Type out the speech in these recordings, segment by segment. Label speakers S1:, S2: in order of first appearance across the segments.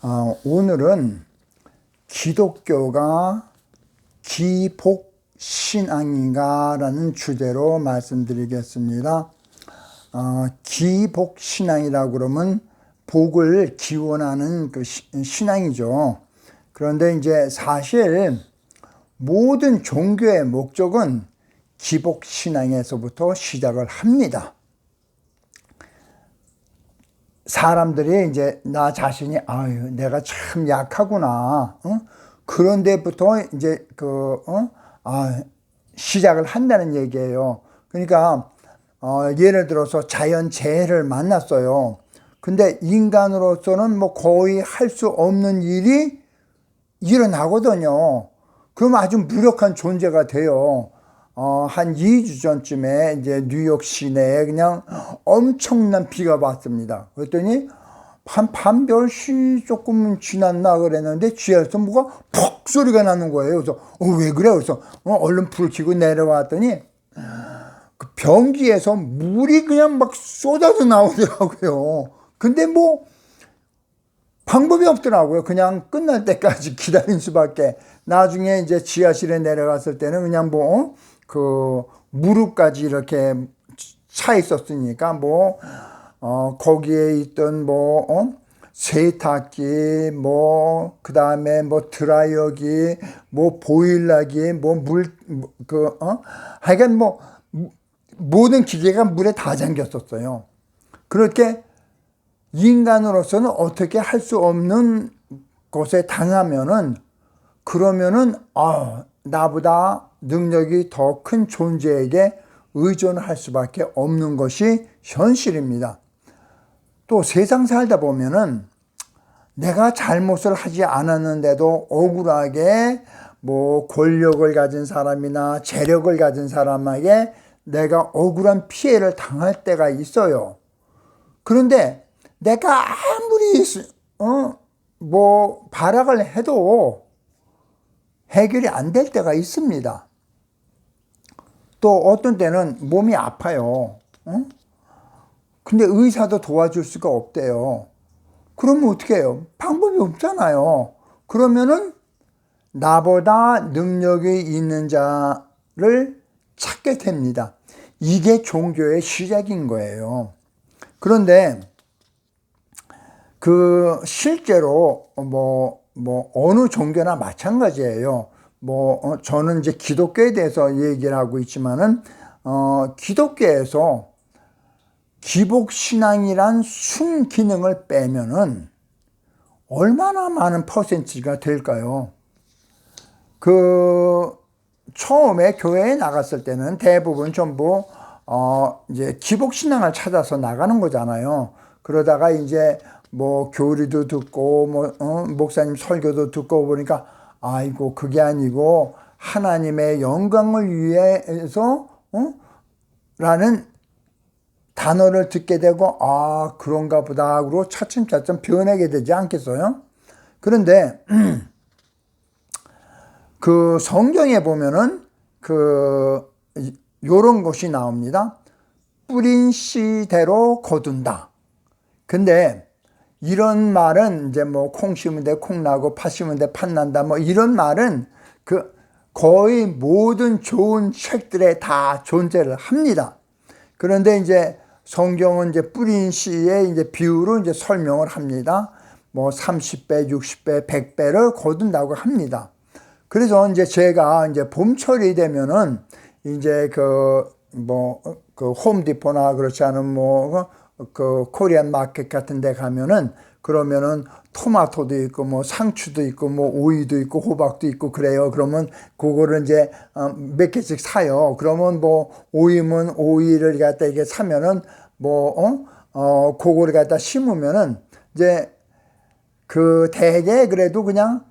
S1: 오늘은 기독교가 기복신앙인가라는 주제로 말씀드리겠습니다. 기복신앙이라고 그러면 복을 기원하는 그 신앙이죠. 그런데 이제 사실 모든 종교의 목적은 기복신앙에서부터 시작을 합니다. 사람들이 이제 나 자신이 내가 참 약하구나. 그런 데부터 이제 시작을 한다는 얘기예요. 그러니까 예를 들어서 자연재해를 만났어요. 근데 인간으로서는 뭐 거의 할 수 없는 일이 일어나거든요. 그럼 아주 무력한 존재가 돼요. 한 2주 전쯤에 이제 뉴욕 시내에 그냥 엄청난 비가 왔습니다. 그랬더니 밤 10시 조금 지났나 그랬는데 지하에서 뭐가 푹 소리가 나는 거예요. 그래서 왜 그래? 그래서 얼른 불 켜고 내려왔더니 그 변기에서 물이 그냥 막 쏟아져 나오더라고요. 근데 뭐 방법이 없더라고요. 그냥 끝날 때까지 기다린 수밖에. 나중에 이제 지하실에 내려갔을 때는 그냥 무릎까지 이렇게 차 있었으니까 거기에 있던 세탁기, 그 다음에 드라이어기, 보일러기, 하여간 모든 기계가 물에 다 잠겼었어요. 그렇게 인간으로서는 어떻게 할 수 없는 것에 당하면은, 그러면은, 나보다 능력이 더 큰 존재에게 의존할 수밖에 없는 것이 현실입니다. 또 세상 살다 보면은 내가 잘못을 하지 않았는데도 억울하게 권력을 가진 사람이나 재력을 가진 사람에게 내가 억울한 피해를 당할 때가 있어요. 그런데 내가 아무리 발악을 해도 해결이 안 될 때가 있습니다. 또 어떤 때는 몸이 아파요. 근데 의사도 도와줄 수가 없대요. 그러면 어떻게 해요? 방법이 없잖아요. 그러면은 나보다 능력이 있는 자를 찾게 됩니다. 이게 종교의 시작인 거예요. 그런데 실제로 어느 종교나 마찬가지예요. 저는 이제 기독교에 대해서 얘기를 하고 있지만은 기독교에서 기복신앙이란 순기능을 빼면은 얼마나 많은 퍼센티지가 될까요? 처음에 교회에 나갔을 때는 대부분 전부 이제 기복신앙을 찾아서 나가는 거잖아요. 그러다가 이제 교리도 듣고 목사님 설교도 듣고 보니까 그게 아니고 하나님의 영광을 위해서 라는 단어를 듣게 되고 그런가 보다 하고 차츰차츰 변하게 되지 않겠어요? 그런데 성경에 보면은 요런 것이 나옵니다. 뿌린 씨대로 거둔다. 근데 이런 말은 이제 콩 심은 데 콩 나고 팥 심은 데 팥 난다 이런 말은 거의 모든 좋은 책들에 다 존재를 합니다. 그런데 이제 성경은 이제 뿌린 씨의 이제 비유로 이제 설명을 합니다. 30배, 60배, 100배를 거둔다고 합니다. 그래서 이제 제가 이제 봄철이 되면은 이제 홈디포나 그렇지 않은 코리안 마켓 같은 데 가면은 그러면은 토마토도 있고 상추도 있고 오이도 있고 호박도 있고 그래요. 그러면 그거를 이제 몇 개씩 사요. 그러면 오이면 오이를 갖다 이게 사면은 그거를 갖다 심으면은 이제 대개 그래도 그냥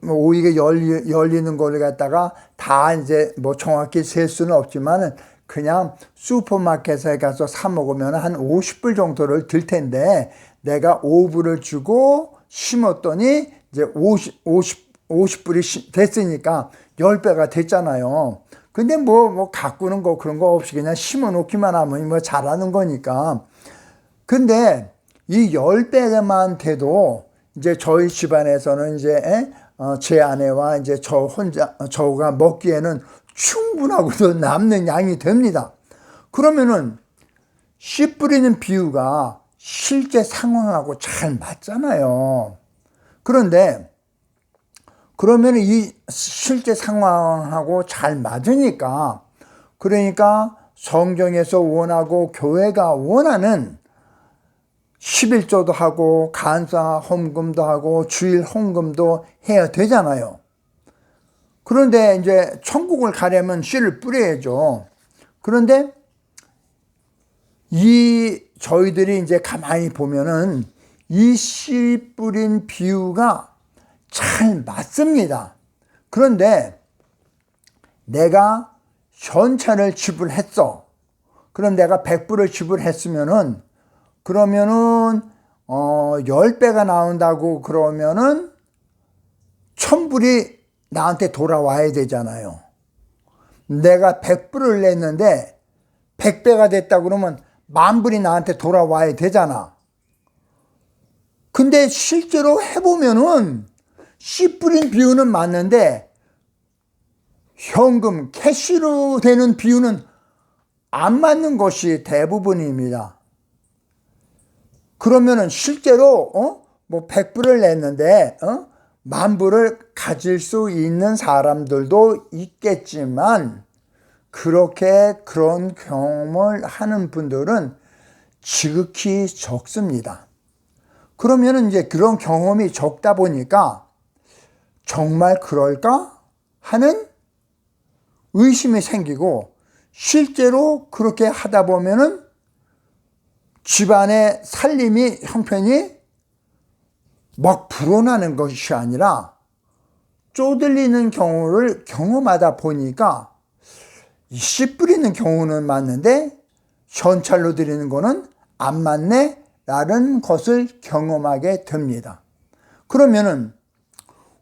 S1: 오이가 열리는 거를 갖다가 다 이제 정확히 셀 수는 없지만은 그냥 슈퍼마켓에 가서 사 먹으면 한 50불 정도를 들 텐데 내가 5불을 주고 심었더니 이제 50불이 됐으니까 10배가 됐잖아요. 근데 가꾸는 거 그런 거 없이 그냥 심어 놓기만 하면 자라는 거니까. 근데 이 10배만 돼도 이제 저희 집안에서는 이제 제 아내와 이제 저가 먹기에는 충분하고도 남는 양이 됩니다. 그러면은 씨 뿌리는 비유가 실제 상황하고 잘 맞잖아요. 그런데 그러면 이 실제 상황하고 잘 맞으니까, 그러니까 성경에서 원하고 교회가 원하는 11조도 하고 간사 헌금도 하고 주일 헌금도 해야 되잖아요. 그런데 이제 천국을 가려면 씨를 뿌려야죠. 그런데 저희들이 이제 가만히 보면은 이 씨 뿌린 비유가 잘 맞습니다. 그런데 내가 현찰을 지불했어. 그럼 내가 100불을 지불했으면은, 그러면은 10배가 나온다고 그러면은 1000불이 나한테 돌아와야 되잖아요. 내가 100불을 냈는데 100배가 됐다 그러면 10,000불이 나한테 돌아와야 되잖아. 근데 실제로 해보면은 씨 뿌린 비유는 맞는데 현금 캐시로 되는 비유는 안 맞는 것이 대부분입니다. 그러면은 실제로 100불을 냈는데 10,000불을 가질 수 있는 사람들도 있겠지만, 그런 경험을 하는 분들은 지극히 적습니다. 그러면은 이제 그런 경험이 적다 보니까 정말 그럴까 하는 의심이 생기고, 실제로 그렇게 하다 보면은 집안의 살림이 형편이 막 불어나는 것이 아니라 쪼들리는 경우를 경험하다 보니까 씨 뿌리는 경우는 맞는데 현찰로 드리는 거는 안 맞네 라는 것을 경험하게 됩니다. 그러면은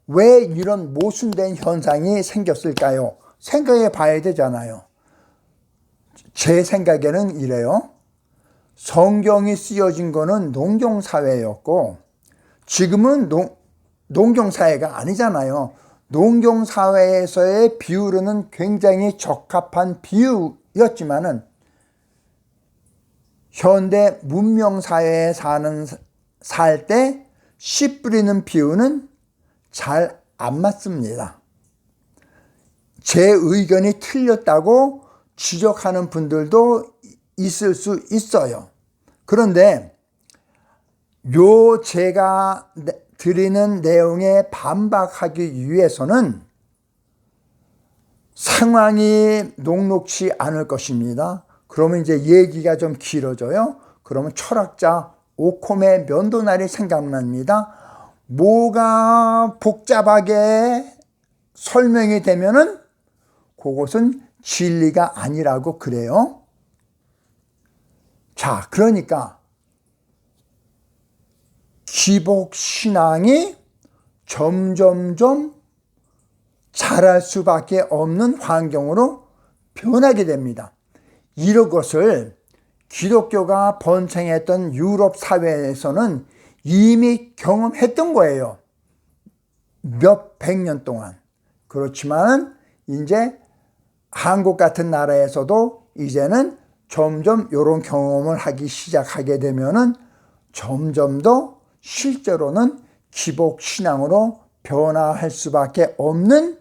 S1: 왜 이런 모순된 현상이 생겼을까요? 생각해 봐야 되잖아요. 제 생각에는 이래요. 성경이 쓰여진 거는 농경사회였고 지금은 농경사회가 아니잖아요. 농경사회에서의 비유로는 굉장히 적합한 비유였지만은 현대 문명사회에 살 때 씨 뿌리는 비유는 잘 안 맞습니다. 제 의견이 틀렸다고 지적하는 분들도 있을 수 있어요. 그런데 제가 드리는 내용에 반박하기 위해서는 상황이 녹록치 않을 것입니다. 그러면 이제 얘기가 좀 길어져요. 그러면 철학자 오콤의 면도날이 생각납니다. 뭐가 복잡하게 설명이 되면은 그것은 진리가 아니라고 그래요. 자, 그러니까 기복신앙이 점점점 자랄 수밖에 없는 환경으로 변하게 됩니다. 이런 것을 기독교가 번창했던 유럽 사회에서는 이미 경험했던 거예요. 몇 백 년 동안. 그렇지만 이제 한국 같은 나라에서도 이제는 점점 이런 경험을 하기 시작하게 되면은 점점 더 실제로는 기복신앙으로 변화할 수밖에 없는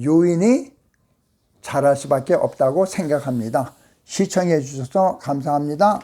S1: 요인이 자랄 수밖에 없다고 생각합니다. 시청해 주셔서 감사합니다.